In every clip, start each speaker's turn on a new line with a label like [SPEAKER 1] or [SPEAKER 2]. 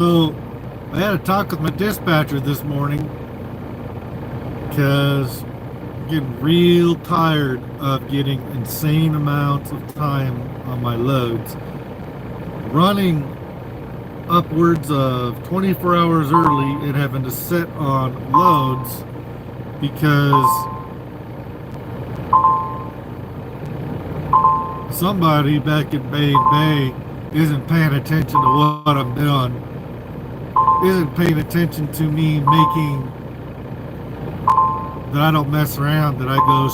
[SPEAKER 1] So I had a talk with my dispatcher this morning because I'm getting real tired of getting insane amounts of time on my loads. Running upwards of 24 hours early and having to sit on loads because somebody back at Bay isn't paying attention to what I'm doing, isn't paying attention to me making that I don't mess around, that I go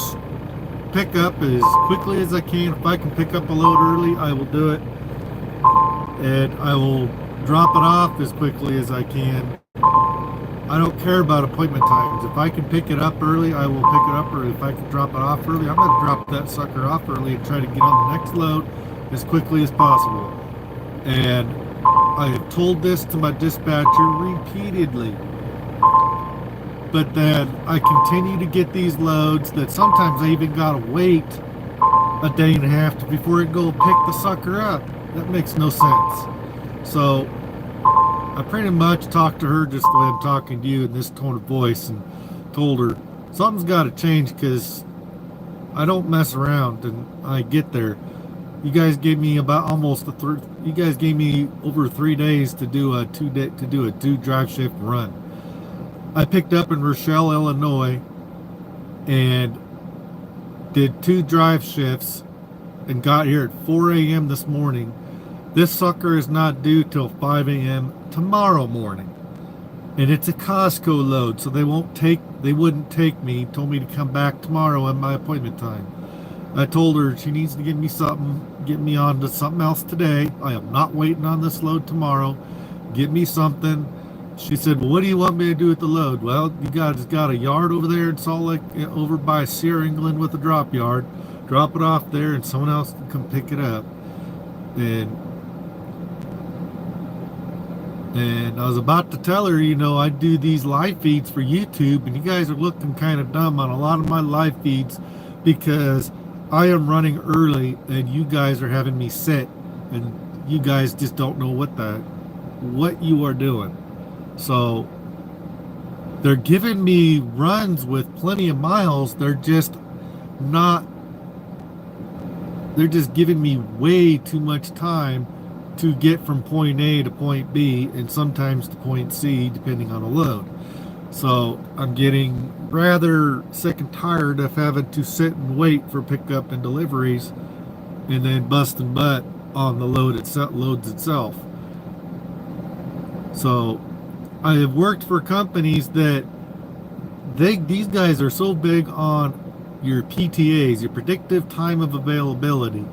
[SPEAKER 1] pick up as quickly as I can. If I can pick up a load early, I will do it. And I will drop it off as quickly as I can. I don't care about appointment times. If I can pick it up early, I will pick it up early. If I can drop it off early, I'm going to drop that sucker off early and try to get on the next load as quickly as possible. And I have told this to my dispatcher repeatedly. But then I continue to get these loads that sometimes I even gotta wait a day and a half before it go pick the sucker up. That makes no sense. So I pretty much talked to her just the way I'm talking to you in this tone of voice, and told her something's got to change because I don't mess around and I get there. You guys gave me about almost you guys gave me over 3 days to do a two drive shift run. I picked up in Rochelle, Illinois, and did 2 drive shifts and got here at 4 a.m. this morning. This sucker is not due till 5 a.m. tomorrow morning. And it's a Costco load, so they wouldn't take me, told me to come back tomorrow at my appointment time. I told her she needs to give me something, get me on to something else today. I am not waiting on this load tomorrow. Get me something. She said, well, what do you want me to do with the load? Well, you guys got a yard over there in Salt Lake, over by Sierra, England, with a drop yard. Drop it off there and someone else can come pick it up. And I was about to tell her, I do these live feeds for YouTube, and you guys are looking kind of dumb on a lot of my live feeds because I am running early and you guys are having me sit, and you guys just don't know what you are doing. So they're giving me runs with plenty of miles. They're just giving me way too much time to get from point A to point B and sometimes to point C, depending on the load. So I'm getting rather sick and tired of having to sit and wait for pickup and deliveries and then busting butt on the loads itself. So I have worked for companies that these guys are so big on your PTAs, your predictive time of availability.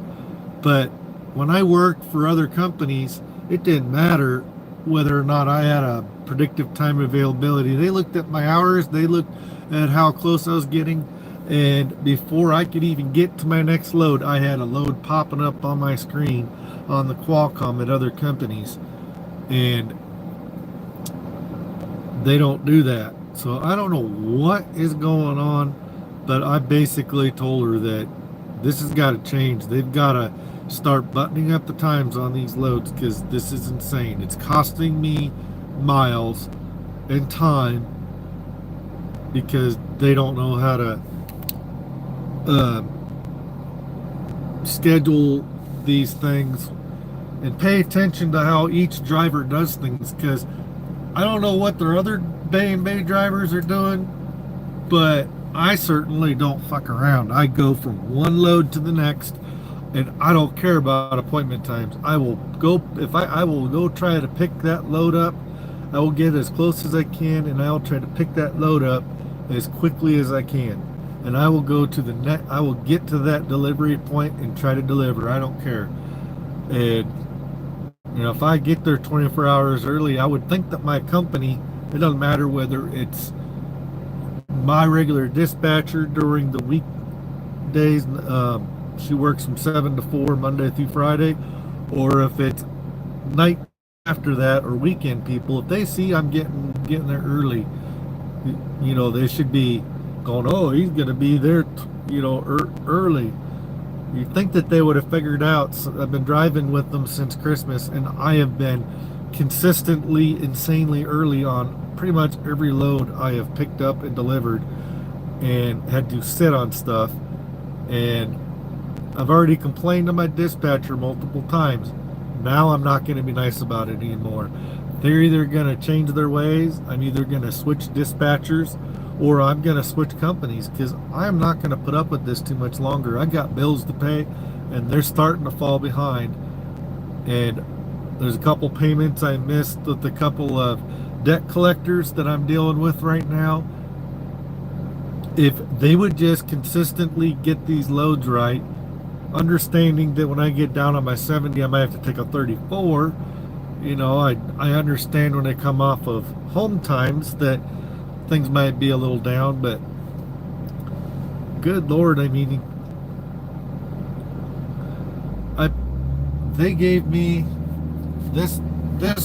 [SPEAKER 1] But when I worked for other companies, it didn't matter whether or not I had a predictive time availability. They looked at my hours, they looked at how close I was getting, and before I could even get to my next load, I had a load popping up on my screen on the Qualcomm at other companies. And they don't do that. So I don't know what is going on, but I basically told her that this has got to change. They've got to start buttoning up the times on these loads because this is insane. It's costing me miles and time because they don't know how to schedule these things and pay attention to how each driver does things, because I don't know what their other Bay and Bay drivers are doing, but I certainly don't fuck around. I go from one load to the next, and I don't care about appointment times. I will go try to pick that load up. I will get as close as I can, and I will try to pick that load up as quickly as I can. And I will go to I will get to that delivery point and try to deliver. I don't care. And if I get there 24 hours early, I would think that my company, it doesn't matter whether it's my regular dispatcher during the weekdays, she works from 7 to 4 Monday through Friday, or if it's night after that or weekend people, if they see I'm getting there early, they should be going, oh, he's going to be there early. You'd think that they would have figured out. I've been driving with them since Christmas, and I have been consistently, insanely early on pretty much every load I have picked up and delivered, and had to sit on stuff. And I've already complained to my dispatcher multiple times. Now I'm not going to be nice about it anymore. They're either going to change their ways, I'm either going to switch dispatchers, or I'm going to switch companies, because I'm not going to put up with this too much longer. I got bills to pay, and they're starting to fall behind. And there's a couple payments I missed with a couple of debt collectors that I'm dealing with right now. If they would just consistently get these loads right, understanding that when I get down on my 70, I might have to take a 34. You know, I understand when they come off of home times that things might be a little down, but good Lord, I mean, they gave me this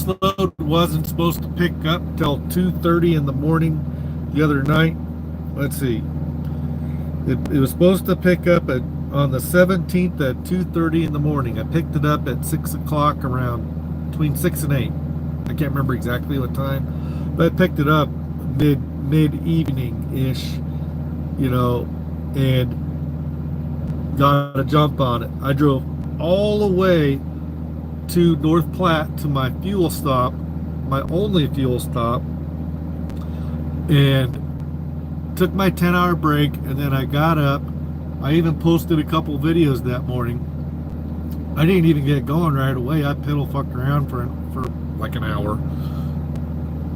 [SPEAKER 1] load wasn't supposed to pick up till 2:30 in the morning the other night. Let's see. It was supposed to pick up on the 17th at 2:30 in the morning. I picked it up at 6 o'clock, around between 6 and 8. I can't remember exactly what time, but I picked it up mid-evening-ish, you know, and got a jump on it. I drove all the way to North Platte to my fuel stop, my only fuel stop, and took my 10-hour break, and then I got up. I even posted a couple videos that morning. I didn't even get going right away. I piddle fucked around for like an hour,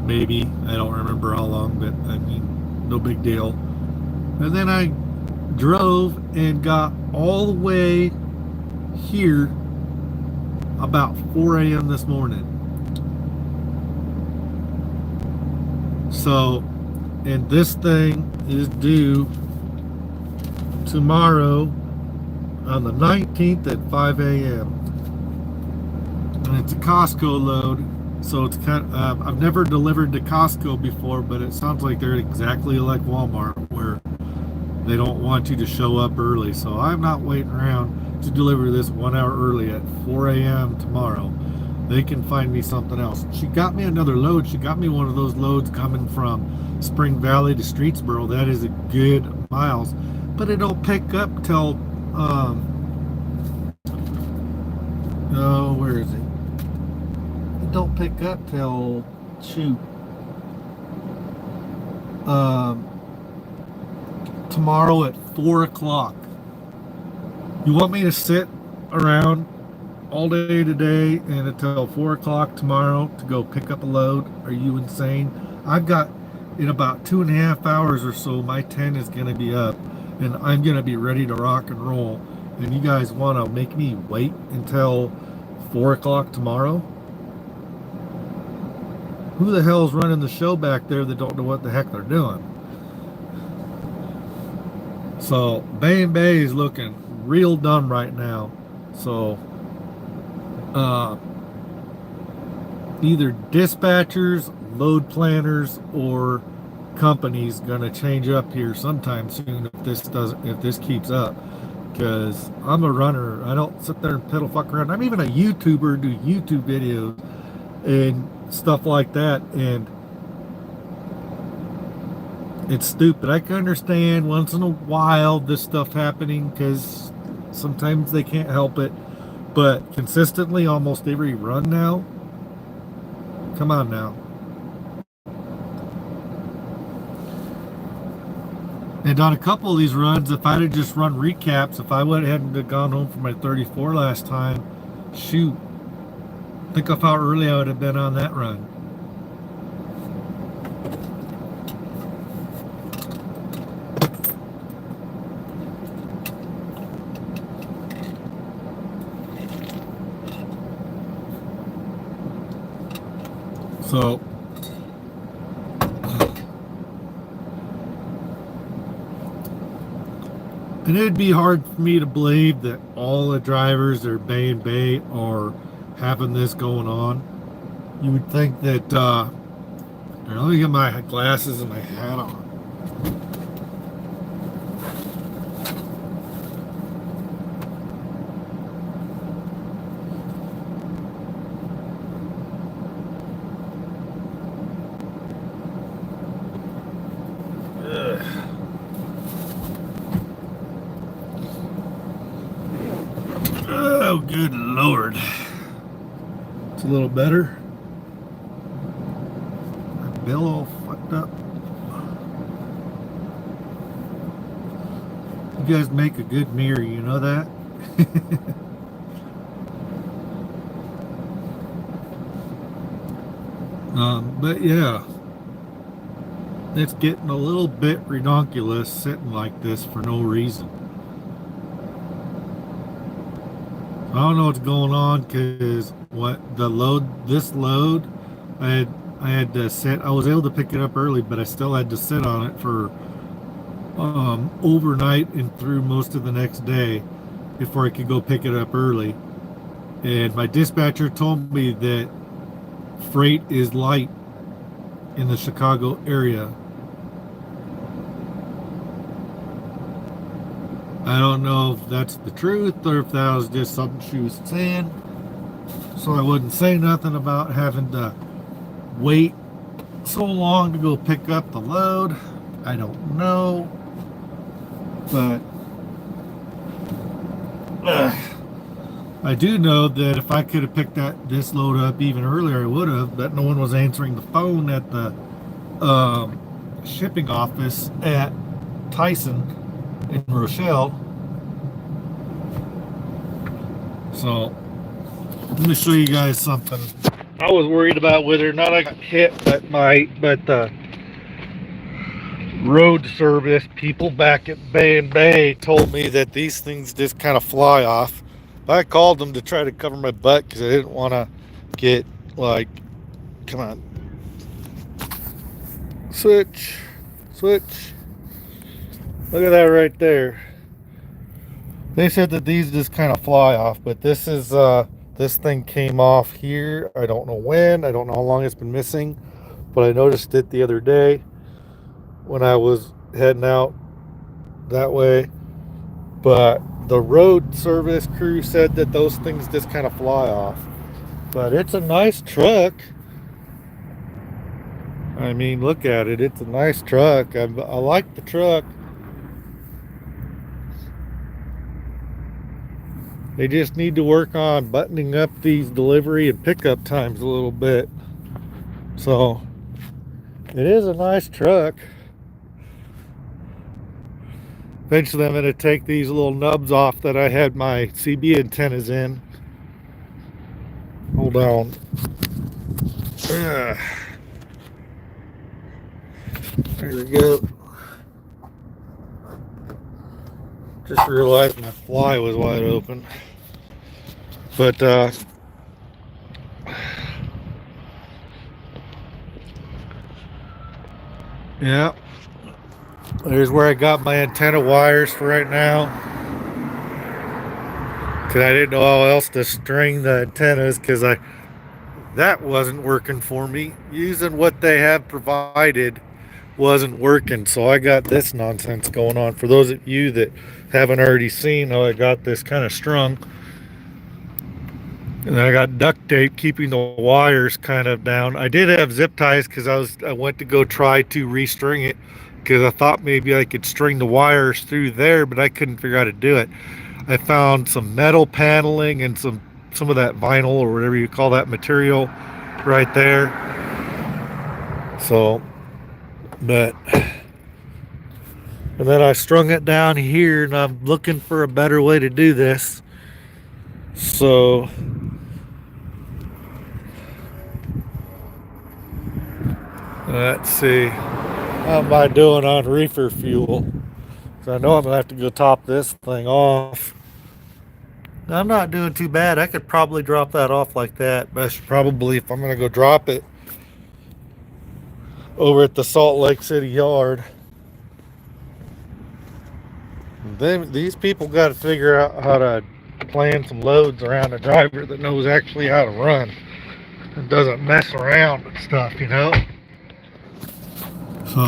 [SPEAKER 1] maybe. I don't remember how long, but I mean, no big deal. And then I drove and got all the way here about 4 a.m. this morning. So, and this thing is due tomorrow on the 19th at 5 a.m. And it's a Costco load, so it's kind of, I've never delivered to Costco before, but it sounds like they're exactly like Walmart, where they don't want you to show up early. So I'm not waiting around to deliver this 1 hour early at 4 a.m. tomorrow. They can find me something else. She got me another load. She got me one of those loads coming from Spring Valley to Streetsboro. That is a good miles, but it don't pick up till where is it? It don't pick up till tomorrow at 4 o'clock. You want me to sit around all day today and until 4 o'clock tomorrow to go pick up a load? Are you insane? I've got, in about 2.5 hours or so, my 10 is going to be up, and I'm going to be ready to rock and roll. And you guys want to make me wait until 4 o'clock tomorrow? Who the hell's running the show back there that don't know what the heck they're doing? So Bay and Bay is looking real dumb right now. So either dispatchers, load planners, or companies gonna change up here sometime soon if this keeps up. Because I'm a runner. I don't sit there and pedal fuck around. I'm even a YouTuber, do YouTube videos and stuff like that, and it's stupid. I can understand once in a while this stuff happening because sometimes they can't help it, but consistently almost every run now, come on now. And on a couple of these runs, if I'd have just run recaps, if I hadn't gone home for my 34 last time, shoot, think of how early I would have been on that run. So, and it'd be hard for me to believe that all the drivers that are Bay and Bay are having this going on. You would think that, here, let me get my glasses and my hat on. Oh, good Lord. It's a little better. My bill all fucked up. You guys make a good mirror, you know that? But yeah, it's getting a little bit redonkulous sitting like this for no reason. I don't know what's going on because this load, I had to sit. I was able to pick it up early, but I still had to sit on it for overnight and through most of the next day before I could go pick it up early. And my dispatcher told me that freight is light in the Chicago area. I don't know if that's the truth or if that was just something she was saying. So I wouldn't say nothing about having to wait so long to go pick up the load. I don't know. But I do know that if I could have picked this load up even earlier, I would have, but no one was answering the phone at the shipping office at Tyson in Rochelle. So let me show you guys something. I was worried about whether or not I got hit, but the road service people back at Bay and Bay told me that these things just kind of fly off. I called them to try to cover my butt because I didn't want to get like, come on, switch. Look at that right there. They said that these just kind of fly off, but this thing came off here. I don't know when. I don't know how long it's been missing, but I noticed it the other day when I was heading out that way. But the road service crew said that those things just kind of fly off. But it's a nice truck. I mean, look at it. It's a nice truck. I like the truck. They just need to work on buttoning up these delivery and pickup times a little bit. So, it is a nice truck. Eventually I'm going to take these little nubs off that I had my CB antennas in. Hold on. There we go. Just realized my fly was wide open. But yeah. There's where I got my antenna wires for right now. Because I didn't know how else to string the antennas because that wasn't working for me. Using what they have provided wasn't working. So I got this nonsense going on. For those of you that haven't already seen how I got this kind of strung. And then I got duct tape keeping the wires kind of down. I did have zip ties because I went to go try to restring it because I thought maybe I could string the wires through there, but I couldn't figure out how to do it. I found some metal paneling and some of that vinyl or whatever you call that material right there. So, and then I strung it down here, and I'm looking for a better way to do this. So let's see. How am I doing on reefer fuel? So I know I'm gonna have to go top this thing off. I'm not doing too bad. I could probably drop that off like that, but I should probably, if I'm gonna go drop it over at the Salt Lake City yard. These people got to figure out how to plan some loads around a driver that knows actually how to run and doesn't mess around and stuff, you know. So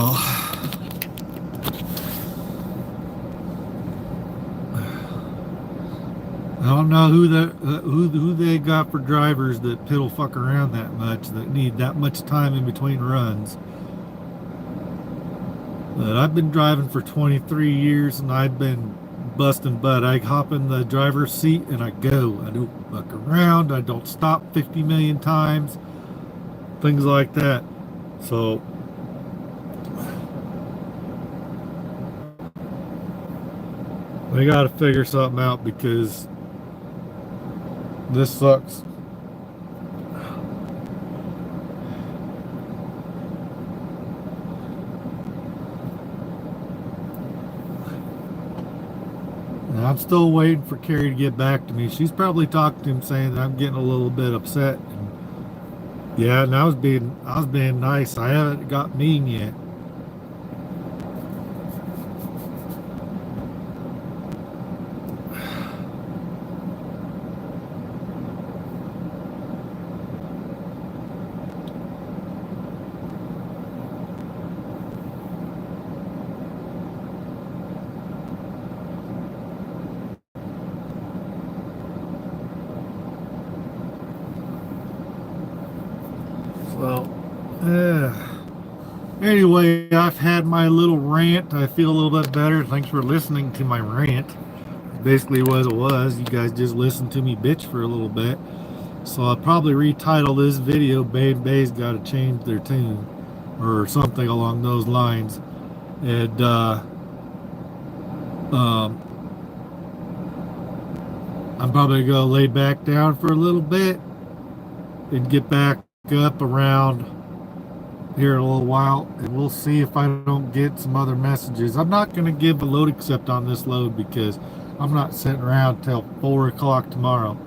[SPEAKER 1] I don't know who they got for drivers that piddle fuck around that much, that need that much time in between runs. But I've been driving for 23 years and I've been busting butt. I hop in the driver's seat and I go. I don't look around. I don't stop 50 million times. Things like that. So they got to figure something out because this sucks. And I'm still waiting for Carrie to get back to me. She's probably talked to him saying that I'm getting a little bit upset. And yeah, and I was being nice. I haven't got mean yet. Well, anyway, I've had my little rant. I feel a little bit better. Thanks for listening to my rant. Basically, what it was, you guys just listened to me bitch for a little bit. So I'll probably retitle this video "Babe Bay's Got to Change Their Tune" or something along those lines. And um, I'm probably gonna lay back down for a little bit and get back up around here in a little while, and we'll see if I don't get some other messages. I'm not going to give a load accept on this load because I'm not sitting around till 4 o'clock tomorrow.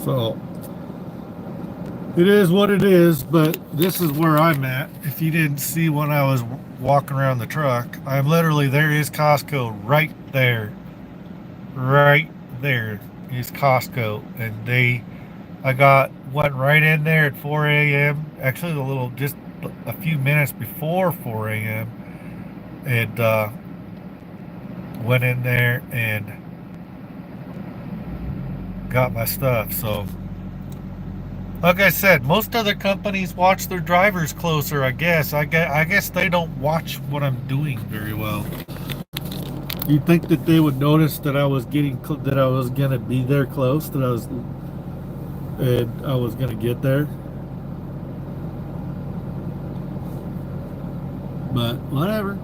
[SPEAKER 1] So it is what it is, but this is where I'm at. If you didn't see when I was walking around the truck, I'm literally, there is Costco right there. Right there is Costco. And went right in there at 4 a.m. Actually, just a few minutes before 4 a.m. And went in there and got my stuff. So like I said, most other companies watch their drivers closer, I guess. I guess they don't watch what I'm doing very well. You'd think that they would notice that I was that I was gonna be there close, and I was gonna get there. But whatever.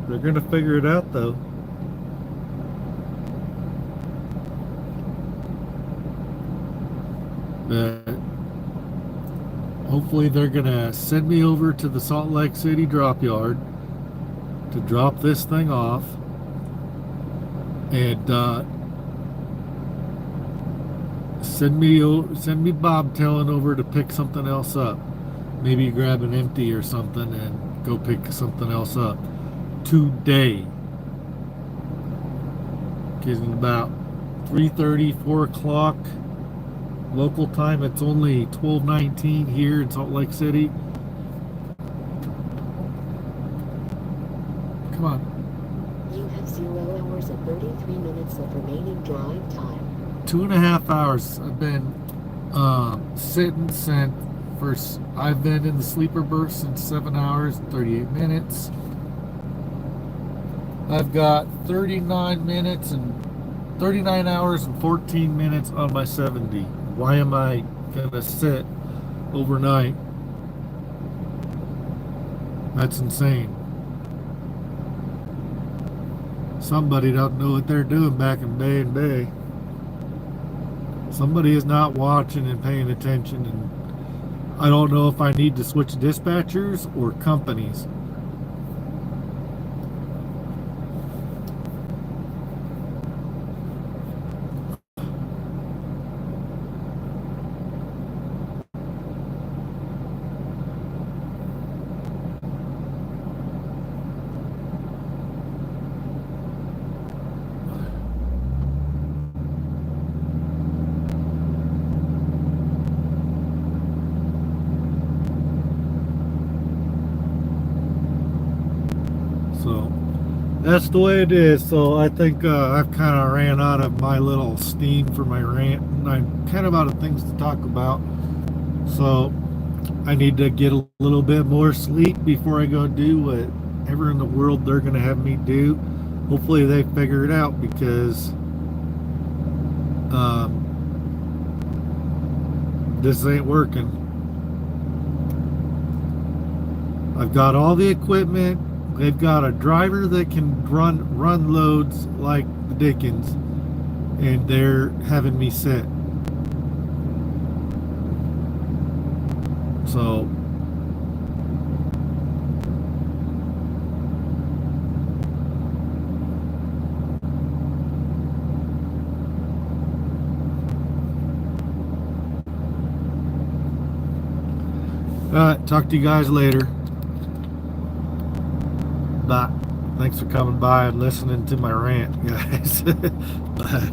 [SPEAKER 1] They're gonna figure it out though. But hopefully they're gonna send me over to the Salt Lake City drop yard to drop this thing off, and send me bobtailing over to pick something else up. Maybe grab an empty or something and go pick something else up today. Because in about 3:30, 4 o'clock local time, it's only 12:19 here in Salt Lake City. Come on.
[SPEAKER 2] You have 0 hours and 33 minutes of remaining drive time.
[SPEAKER 1] 2.5 hours. I've been sitting since first. I've been in the sleeper berth since 7 hours and 38 minutes. I've got 39 hours and 14 minutes on my 70. Why am I gonna sit overnight? That's insane. Somebody don't know what they're doing back in Bay and Bay. Somebody is not watching and paying attention, and I don't know if I need to switch dispatchers or companies. So that's the way it is. So I think I've kind of ran out of my little steam for my rant, and I'm kind of out of things to talk about. So I need to get a little bit more sleep before I go do whatever in the world they're going to have me do. Hopefully they figure it out, because this ain't working. I've got all the equipment. They've got a driver that can run loads like the Dickens, and they're having me sit. So talk to you guys later. Bye. Thanks for coming by and listening to my rant, guys. Bye.